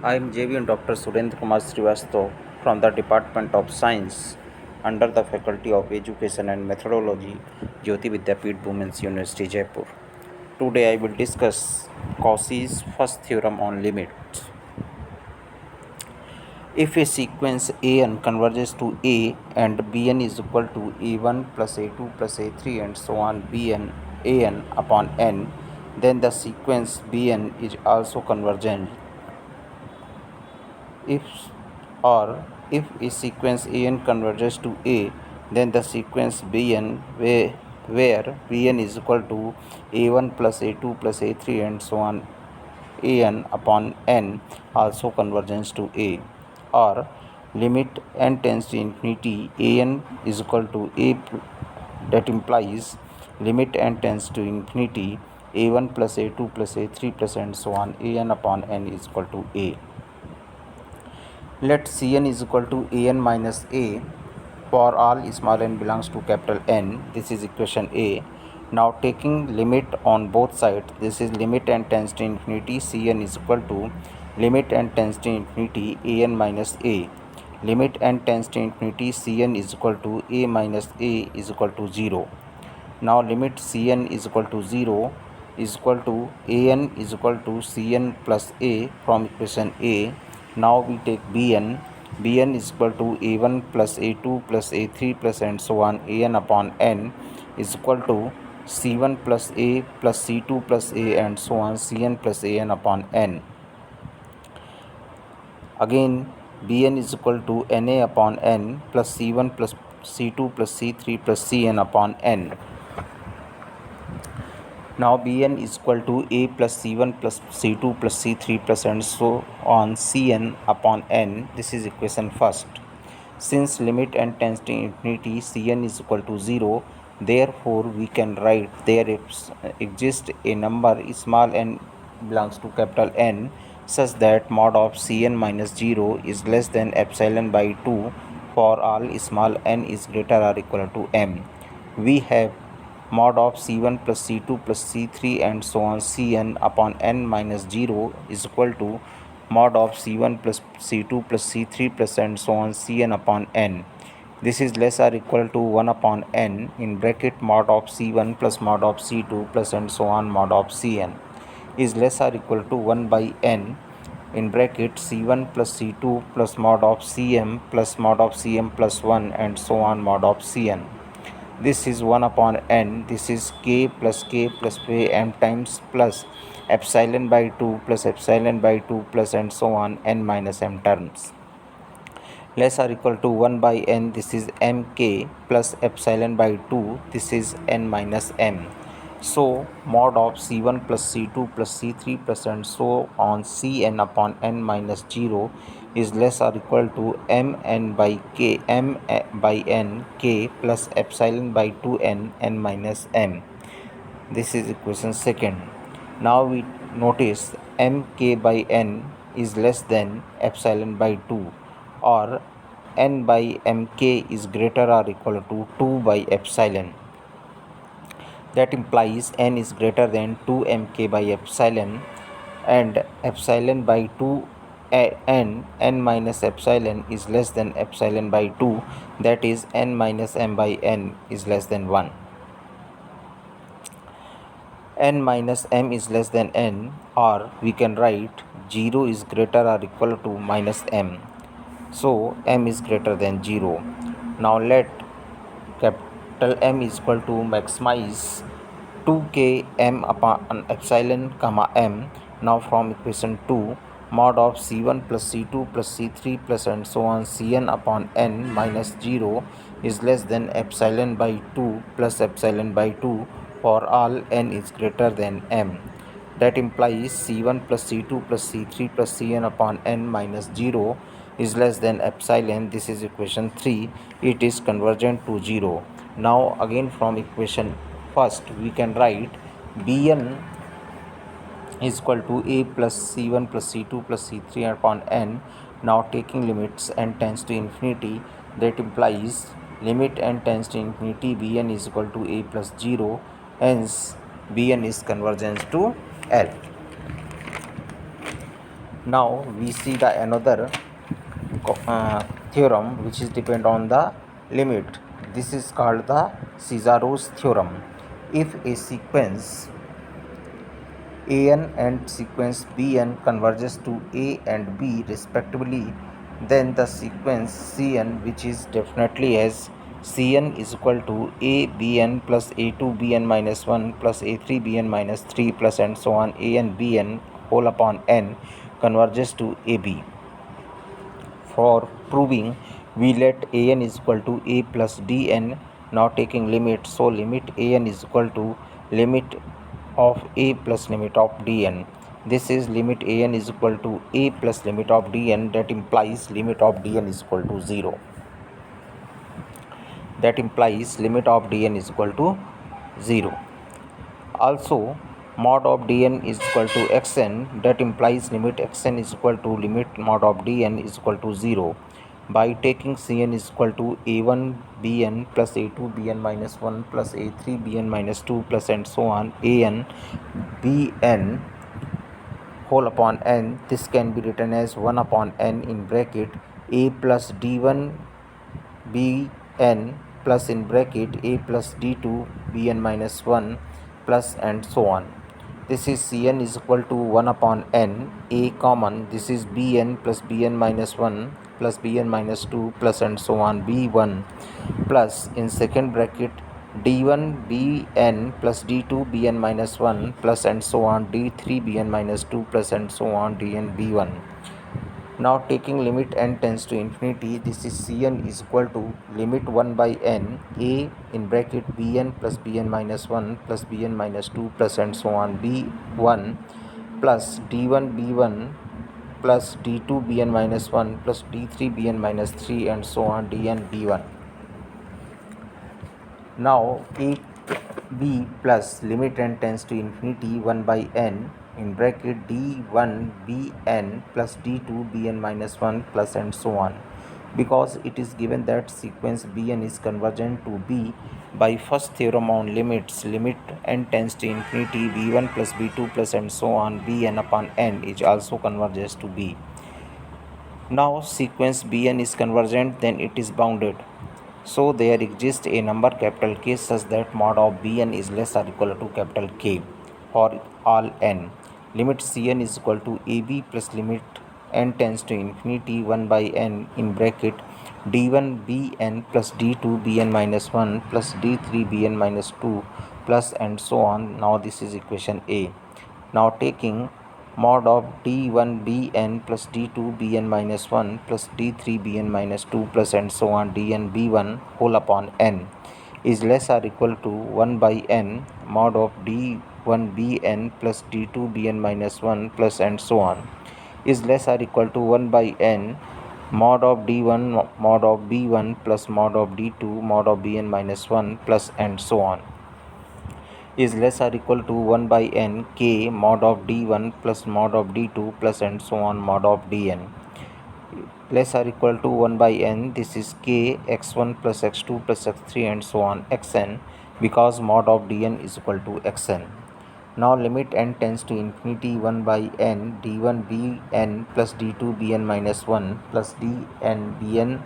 I am JVN Dr. Surendra Kumar Srivastav from the Department of Science under the Faculty of Education and Methodology, Jyoti Vidyapeeth Women's University, Jaipur. Today I will discuss Cauchy's first theorem on limits. If a sequence an converges to A and Bn is equal to a1 plus a2 plus a3 and so on Bn an upon n, then the sequence Bn is also convergent. If if a sequence an converges to A, then the sequence Bn where Bn is equal to a1 plus a2 plus a3 and so on an upon n also converges to A, or limit n tends to infinity an is equal to A, that implies limit n tends to infinity a1 plus a2 plus a3 plus and so on an upon n is equal to A. Let Cn is equal to an minus a for all small n belongs to capital N. This is equation A. Now taking limit on both sides, this is limit n tends to infinity Cn is equal to limit n tends to infinity an minus a. Limit n tends to infinity Cn is equal to a minus a is equal to 0. Now limit Cn is equal to 0 is equal to an is equal to Cn plus a from equation A. Now we take Bn is equal to a1 plus a2 plus a3 plus and so on an upon n is equal to c1 plus a plus c2 plus a and so on cn plus an upon n. Again Bn is equal to na upon n plus c1 plus c2 plus c3 plus cn upon n. Now Bn is equal to a plus c1 plus c2 plus c3 plus and so on cn upon n. This is equation first. Since limit n tends to infinity Cn is equal to 0, therefore we can write there exists a number small n belongs to capital N such that mod of Cn minus 0 is less than epsilon by 2 for all small n is greater or equal to m. We have mod of C1 plus C2 plus C3 and so on Cn upon n minus 0 is equal to mod of C1 plus C2 plus C3 plus and so on Cn upon n. This is less or equal to 1 upon n in bracket mod of C1 plus mod of C2 plus and so on mod of Cn is less or equal to 1 by n in bracket C1 plus C2 plus mod of Cm plus mod of Cm plus 1 and so on mod of Cn. This is 1 upon n. This is k plus m times plus epsilon by 2 plus epsilon by 2 plus and so on n minus m terms. Less or equal to 1 by n. This is mk plus epsilon by 2. This is n minus m. So mod of c1 plus c2 plus c3 plus and so on cn upon n minus 0 is less or equal to m by n k plus epsilon by 2n n minus m. This is equation second. Now we notice mk by n is less than epsilon by 2, or n by mk is greater or equal to 2 by epsilon. That implies n is greater than 2 mk by epsilon and epsilon by 2 n minus epsilon is less than epsilon by 2, that is n minus m by n is less than 1. N minus m is less than n, or we can write 0 is greater or equal to minus m. So m is greater than 0. Now let capital M is equal to maximize 2k m upon epsilon comma m. Now from equation 2, mod of c1 plus c2 plus c3 plus and so on cn upon n minus 0 is less than epsilon by 2 plus epsilon by 2 for all n is greater than m. That implies c1 plus c2 plus c3 plus cn upon n minus 0 is less than epsilon. This is equation 3. It is convergent to 0. Now again from equation first we can write Bn is equal to a plus c1 plus c2 plus c3 upon n. Now taking limits n tends to infinity, that implies limit n tends to infinity Bn is equal to a plus 0, hence Bn is convergent to L. Now we see the another theorem which is depend on the limit. This is called the Cesaro's theorem. If a sequence an and sequence bn converges to a and b respectively, then the sequence cn, which is definitely as cn is equal to a bn plus a2 bn minus 1 plus a3 bn minus 3 plus and so on a n bn whole upon n, converges to ab. For proving, we let an is equal to a plus dn, now taking limit. So limit an is equal to limit of a plus limit of dn. This is limit an is equal to a plus limit of dn, that implies limit of dn is equal to 0. That implies limit of dn is equal to 0. Also, mod of dn is equal to xn, that implies limit xn is equal to limit mod of dn is equal to 0. By taking cn is equal to a1 bn plus a2 bn minus 1 plus a3 bn minus 2 plus and so on an bn whole upon n, this can be written as 1 upon n in bracket a plus d1 bn plus in bracket a plus d2 bn minus 1 plus and so on. This is cn is equal to 1 upon n, a common, this is bn plus bn minus 1 plus bn minus 2 plus and so on b1 plus in second bracket d1 bn plus d2 bn minus 1 plus and so on d3 bn minus 2 plus and so on dn b1. Now taking limit n tends to infinity, this is cn is equal to limit 1 by n a in bracket bn plus bn minus 1 plus bn minus 2 plus and so on b1 plus d1 b1 plus d2 bn minus 1 plus d3 bn minus 3 and so on dn b1. Now a b plus limit n tends to infinity 1 by n in bracket d1 bn plus d2 bn minus 1 plus and so on. Because it is given that sequence bn is convergent to b, by first theorem on limits, limit n tends to infinity b1 plus b2 plus and so on bn upon n is also converges to b. Now sequence bn is convergent, then it is bounded. So there exists a number capital K such that mod of bn is less or equal to capital K for all n. Limit cn is equal to ab plus limit n tends to infinity 1 by n in bracket d1 bn plus d2 bn minus 1 plus d3 bn minus 2 plus and so on. Now this is equation A. Now taking mod of d1 bn plus d2 bn minus 1 plus d3 bn minus 2 plus and so on dn b1 whole upon n is less or equal to 1 by n mod of d1 bn plus d2 bn minus 1 plus and so on is less or equal to 1 by n mod of d1 mod of b1 plus mod of d2 mod of bn minus 1 plus and so on is less or equal to 1 by n k mod of d1 plus mod of d2 plus and so on mod of dn less or equal to 1 by n, this is k x1 plus x2 plus x3 and so on xn, because mod of dn is equal to xn. Now limit n tends to infinity 1 by n d1 bn plus d2 bn minus 1 plus dn bn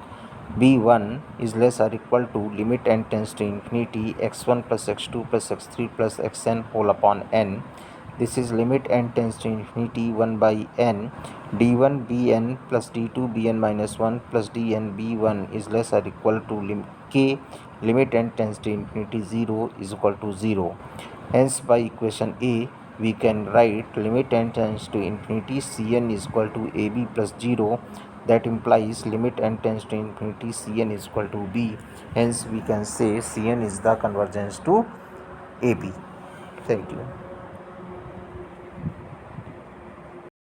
b1 is less or equal to limit n tends to infinity x1 plus x2 plus x3 plus xn whole upon n. This is limit n tends to infinity 1 by n d1 bn plus d2 bn minus 1 plus dn b1 is less or equal to k limit n tends to infinity 0 is equal to 0. Hence by equation A we can write limit n tends to infinity cn is equal to ab plus 0, that implies limit n tends to infinity cn is equal to b. Hence we can say cn is the convergence to ab. Thank you.